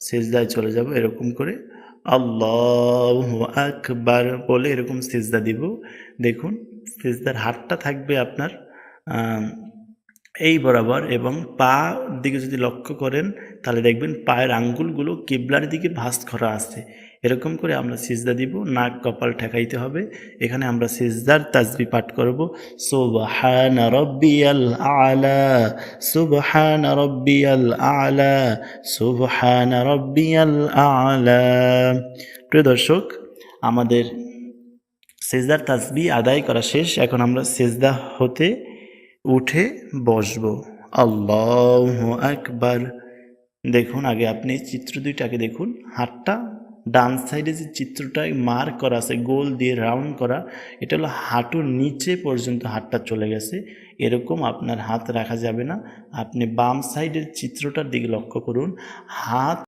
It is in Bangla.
সিজদায় চলে যাব এরকম করে আল্লাহু আকবার বলে এরকম সিজদা দিব। দেখুন সিজদার হাতটা থাকবে আপনার এই বরাবর এবং পা দিকে যদি লক্ষ্য করেন তাহলে দেখবেন পায়ের আঙ্গুলগুলো কিবলার দিকে ভাঁজ করা আছে। এরকম করে আমরা সিজদা দিব, নাক কপাল ঠেকাইতে হবে। এখানে আমরা সিজদার তাসবিহ পাঠ করব, সুবহানা রাব্বিয়াল আলা, সুবহানা রাব্বিয়াল আলা, সুবহানা রাব্বিয়াল আলা। প্রিয় দর্শক, আমাদের সিজদার তাসবিহ আদায় করা শেষ। এখন আমরা সিজদা হতে উঠে বসবো। আল্লাহু আকবার। দেখুন আগে আপনি চিত্র দুইটাকে দেখুন। হাতটা ডান সাইডে যে চিত্রটা মার্ক করা আছে গোল দিয়ে রাউন্ড করা, এটা হলো হাঁটুর নিচে পর্যন্ত হাতটা চলে গেছে। এরকম আপনার হাত রাখা যাবে না। আপনি বাম সাইডের চিত্রটার দিকে লক্ষ্য করুন। হাত